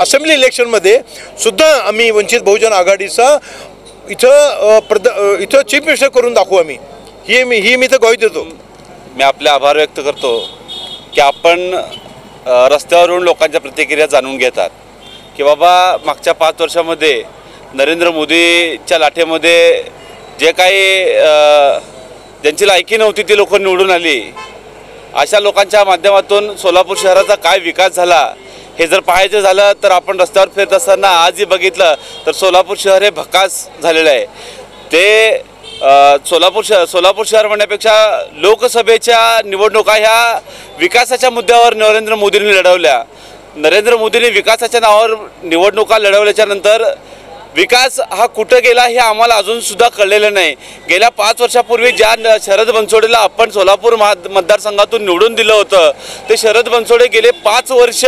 असेंब्ली इलेक्शनमध्ये सुद्धा आम्ही वंचित बहुजन आघाडीचा इथं चीफ मिनिस्टर करून दाखवू आम्ही. ही मी तर ग्वाही देतो.
मी आपले आभार व्यक्त करतो की आपण रस्त्यावरून लोकांच्या प्रतिक्रिया जाणून घेतात की बाबा मागच्या 5 वर्षामध्ये नरेंद्र मोदीच्या लाटेमध्ये जे काही ज्यांची लायकी नव्हती ती लोक निवडून आली, अशा लोकांच्या माध्यमातून सोलापूर शहराचा काय विकास झाला हे जर पाहायचं झालं तर आपण रस्त्यावर फिरत असताना आजही बघितलं तर सोलापूर शहर हे भकास झालेलं आहे. ते सोलापूर शहर म्हणण्यापेक्षा लोकसभेच्या निवडणुका ह्या विकासाच्या मुद्द्यावर नरेंद्र मोदींनी लढवल्या. नरेंद्र मोदींनी विकासाच्या नावावर निवडणुका लढवल्याच्या नंतर विकास हा कुठं गेला हे आम्हाला अजूनसुद्धा कळलेलं नाही. गेल्या 5 वर्षापूर्वी ज्या शरद बनसोडेला आपण सोलापूर मतदारसंघातून निवडून दिलं होतं ते शरद बनसोडे गेले 5 वर्ष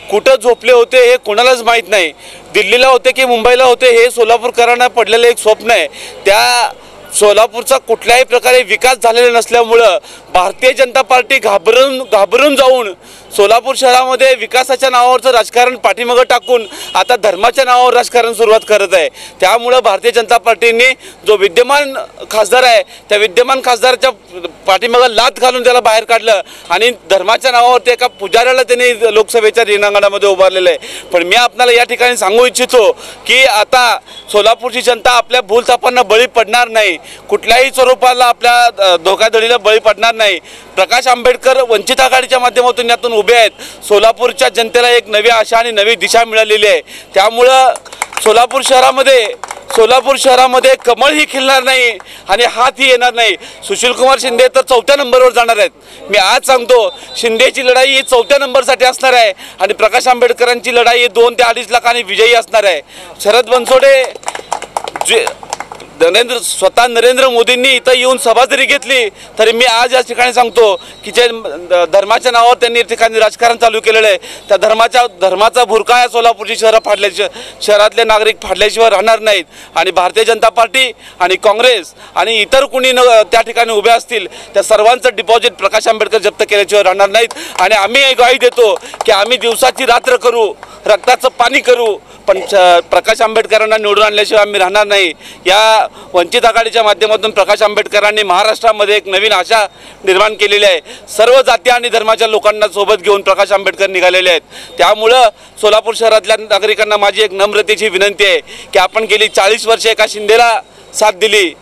कुठं झोपले होते हे कोणालाच माहीत नाही. दिल्लीला होते की मुंबईला होते हे सोलापूरकरांना पडलेलं एक स्वप्न आहे. त्या सोलापूरचा कुठल्याही प्रकारे विकास झालेला नसल्यामुळं भारतीय जनता पार्टी घाबरून जाऊन सोलापूर शहरामध्ये विकासाच्या नावावरचं राजकारण पाठीमागं टाकून आता धर्माच्या नावावर राजकारण सुरुवात करत आहे. त्यामुळं भारतीय जनता पार्टीने जो विद्यमान खासदार आहे त्या विद्यमान खासदाराच्या पाठीमागं लाथ घालून त्याला बाहेर काढलं आणि धर्माच्या नावावरती एका पुजाऱ्याला त्यांनी लोकसभेच्या रिंगणामध्ये उभारलेलं आहे. पण मी आपल्याला या ठिकाणी सांगू इच्छितो की आता सोलापूरची जनता आपल्या भूलथापांना बळी पडणार नाही, कुठल्याही स्वरूपाला आपल्या धोकाधडीला बळी पडणार नाही. प्रकाश आंबेडकर वंचित आघाडीच्या माध्यमातून यातून उभे आहेत. सोलापूरच्या जनतेला एक नवी आशा आणि नवी दिशा मिळालेली आहे. त्यामुळं सोलापूर शहरामध्ये कमळही खिलणार नाही आणि हातही येणार नाही. सुशीलकुमार शिंदे तर 4थ्या नंबरवर जाणार आहेत. मी आज सांगतो शिंदेची लढाई ही 4थ्या नंबरसाठी असणार आहे आणि प्रकाश आंबेडकरांची लढाई ही 2 ते 2.5 लाखांनी विजयी असणार आहे. शरद बनसोडे स्वतः नरेंद्र मोदींनी इथं येऊन सभा जरी घेतली तरी मी आज या ठिकाणी सांगतो की जे धर्माच्या नावावर त्यांनी ठिकाणी राजकारण चालू केलेलं आहे त्या धर्माचा भुरका या सोलापूरची शहरातले नागरिक फाडल्याशिवाय राहणार नाहीत. आणि भारतीय जनता पार्टी आणि काँग्रेस आणि इतर कुणी त्या ठिकाणी उभे असतील त्या सर्वांचं डिपॉझिट प्रकाश आंबेडकर जप्त केल्याशिवाय राहणार नाहीत. आणि आम्ही ग्वाही देतो की आम्ही दिवसाची रात्र करू, रक्ताचं पाणी करू, पण प्रकाश आंबेडकरांना निवडून आणल्याशिवाय आम्ही राहणार नाही. या वंचित आघाडीच्या माध्यमातून प्रकाश आंबेडकरांनी महाराष्ट्रामध्ये एक नवीन आशा निर्माण केलेली आहे. सर्व जाती आणि धर्माच्या लोकांना सोबत घेऊन प्रकाश आंबेडकर निघालेले आहेत. त्यामुळं सोलापूर शहरातल्या नागरिकांना माझी एक नम्रतेची विनंती आहे की आपण गेली 40 वर्षे एका शिंदेला साथ दिली,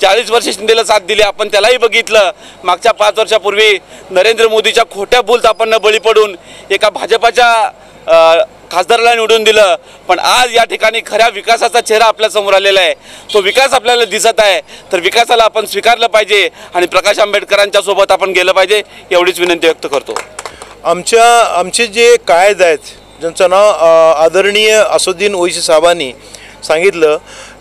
40 वर्षे शिंदेला साथ दिली, आपण त्यालाही बघितलं. मागच्या 5 वर्षापूर्वी नरेंद्र मोदीच्या खोट्या भूलथापांना बळी पडून एका भाजपाच्या खासदाराला निवडून दिलं. पण आज या ठिकाणी खऱ्या विकासाचा चेहरा आपल्या समोर आलेला आहे. तो विकास आपल्याला दिसत आहे तर विकासाला आपण स्वीकारलं पाहिजे आणि प्रकाश आंबेडकरांच्या सोबत आपण गेलं पाहिजे एवढीच विनंती व्यक्त करतो.
आमचे जे कायद आहेत ज्यांचं नाव आदरणीय असुद्दीन ओवैसी साहेबांनी सांगितलं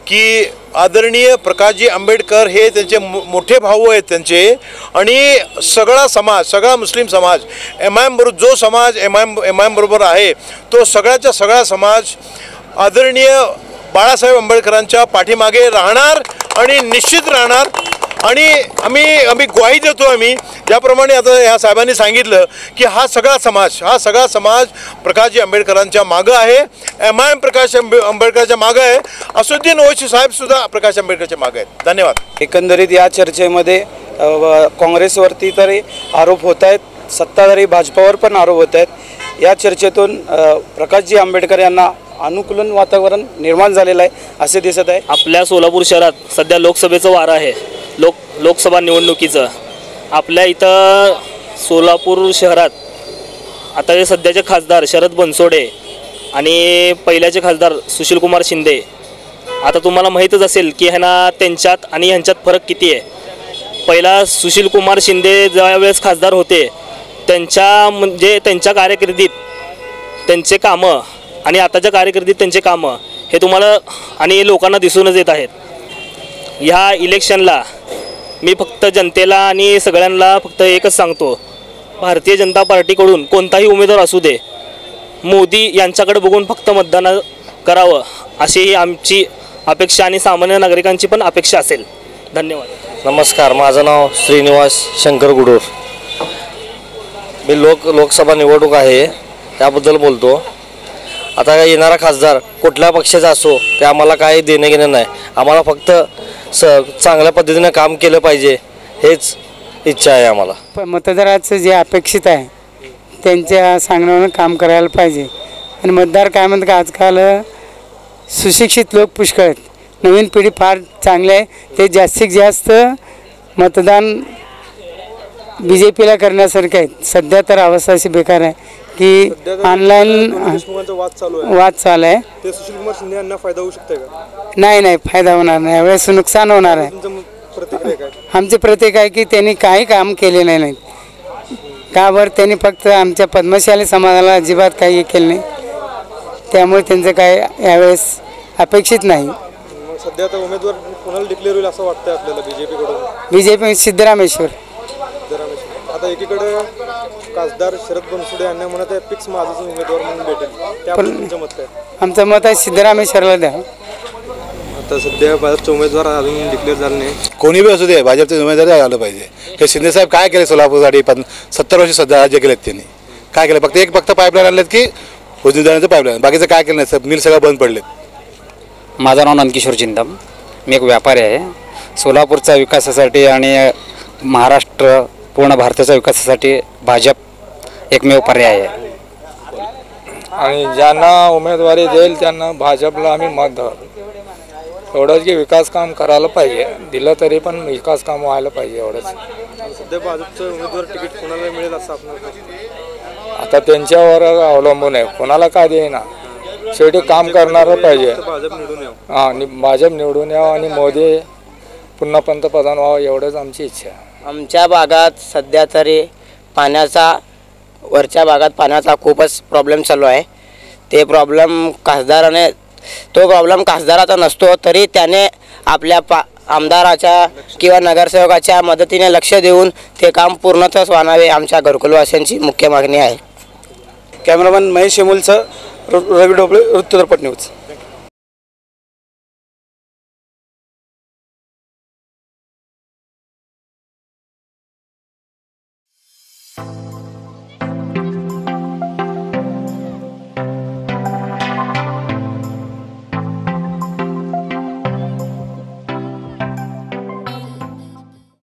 की आदरणीय प्रकाशजी आंबेडकर हे त्यांचे मोठे भाऊ आहेत त्यांचे आणि सगळा मुस्लिम समाज MIM बरोबर जो समाज MIM बरोबर आहे तो सगळा समाज आदरणीय बाळासाहेब आंबेडकरांच्या पाठीमागे राहणार आणि निश्चित राहणार. आणि आम्ही ग्वाही देतो. आम्ही ज्याप्रमाणे आता ह्या साहेबांनी सांगितलं की हा सगळा समाज प्रकाशजी आंबेडकरांच्या मागं आहे. MIM प्रकाश आंबेडकरच्या मागं आहे. असुद्दीन ओवैसी साहेबसुद्धा प्रकाश आंबेडकरच्या मागं आहेत. धन्यवाद.
एकंदरीत या चर्चेमध्ये काँग्रेसवरती तरी आरोप होत आहेत, सत्ताधारी भाजपावर पण आरोप होत आहेत. या चर्चेतून प्रकाशजी आंबेडकर यांना अनुकूलन वातावरण निर्माण झालेलं आहे असे दिसत आहे.
आपल्या सोलापूर शहरात सध्या लोकसभेचं वारं आहे. लोकसभा निवडणुकीचं. आपल्या इथं सोलापूर शहरात आता हे सध्याचे खासदार शरद बनसोडे आणि पहिल्याचे खासदार सुशीलकुमार शिंदे. आता तुम्हाला माहीतच असेल की ह्यांना त्यांच्यात आणि ह्यांच्यात फरक किती आहे. पहिला सुशीलकुमार शिंदे ज्यावेळेस खासदार होते त्यांच्या कारकिर्दीत त्यांचे कामं आणि आताच्या कारकिर्दीत त्यांचे कामं हे तुम्हाला आणि लोकांना दिसूनच येत आहेत. ह्या इलेक्शनला मी फक्त जनतेला आणि सगळ्यांना फक्त एकच सांगतो, भारतीय जनता पार्टीकडून कोणताही उमेदवार असू दे, मोदी यांच्याकडे बघून फक्त मतदान करावं अशी ही आमची अपेक्षा आणि सामान्य नागरिकांची पण अपेक्षा असेल. धन्यवाद.
नमस्कार, माझं नाव श्रीनिवास शंकर गुडूर. मी लोकसभा निवडणूक आहे त्याबद्दल बोलतो. आता येणारा खासदार कुठल्या पक्षाचा असो ते आम्हाला काही देणं घेणं नाही. आम्हाला फक्त चांगल्या पद्धतीनं काम केलं पाहिजे हेच इच्छा आहे आम्हाला.
मतदाराचं जे अपेक्षित आहे त्यांच्या सांगण्यावर काम करायला पाहिजे. आणि मतदार काय म्हणतात का आजकाल सुशिक्षित लोक पुष्कळ आहेत. नवीन पिढी फार चांगली आहे. ते जास्तीत जास्त मतदान BJPला करण्यासारखं आहे. सध्या तर अवस्था अशी बेकार आहे की ऑनलाईन वाद चालू आहे.
ते सुशीलकुमार शिंदे यांना फायदा होऊ शकते का?
नाही फायदा होणार नाही. यावेळेस नुकसान होणार आहे.
प्रतिक्रिया काय?
आमची प्रतिक्रिया आहे की त्यांनी काही काम केले नाही. का बरं? त्यांनी फक्त आमच्या पद्मशाली समाजाला अजिबात काही केलं नाही. त्यामुळे त्यांचं काय यावेळेस अपेक्षित नाही.
सध्या आता उमेदवार कोणाला डिक्लेअर होईल असं वाटतं आपल्याला BJPकडून?
BJP सिद्धरामेश्वर.
आता एकीकडे खासदार शरद बनसोडे यांना म्हणत आहे फिक्स माझाच उमेदवार म्हणून भेटेल. त्याबद्दल तुमचं मत काय?
आमचं मत आहे सिद्धरामेश्वरला द्या.
आता सध्या भाजपचे उमेदवार अजून डिक्लेअर झाले नाही.
कोणी बी असू दे, भाजपचे उमेदवार आलं पाहिजे. हे शिंदेसाहेब काय केले सोलापूरसाठी? 70 वर्ष सध्या राज्य केलेत त्यांनी. काय केलं? फक्त पाईपलाईन आणलेत की उजनीदारांचं पाईपलाईन, बाकीचं काय केलं नाही. मिल सगळं बंद पडलेत.
माझं नाव नंदकिशोर चिंदम. मी एक व्यापारी आहे. सोलापूरच्या विकासासाठी आणि महाराष्ट्र पूर्ण भारताच्या विकासासाठी भाजप एकमेव पर्याय आहे.
आणि ज्यांना उमेदवारी देईल त्यांना भाजपला आम्ही मत द्यावं. एवढंच की विकास काम करायला पाहिजे. दिलं तरी पण विकास काम व्हायला पाहिजे एवढंच.
सध्या भाजपचं उमेदवार तिकीट कोणाला मिळेल असं आपण
आता त्यांच्यावर अवलंबून आहे. कोणाला काय देईना, शेवटी काम करणारं पाहिजे.
भाजप निवडून यावं.
आणि भाजप निवडून यावं आणि मोदी पुन्हा पंतप्रधान व्हावं एवढंच आमची इच्छा आहे.
आमच्या भागात सध्या तरी वरच्या भागात पाण्याचा खूपच प्रॉब्लेम चालू आहे. ते प्रॉब्लेम खासदाराचा नसतो तरी त्याने आपल्या आमदाराच्या किंवा नगरसेवकाच्या मदतीने लक्ष देऊन ते काम पूर्णतः व्हावे आमच्या घरकुलवासियांची मुख्य मागणी आहे.
कॅमेरामॅन महेश शेमुलचं रवी ढोबळे, वृत्तदर्पण न्यूज.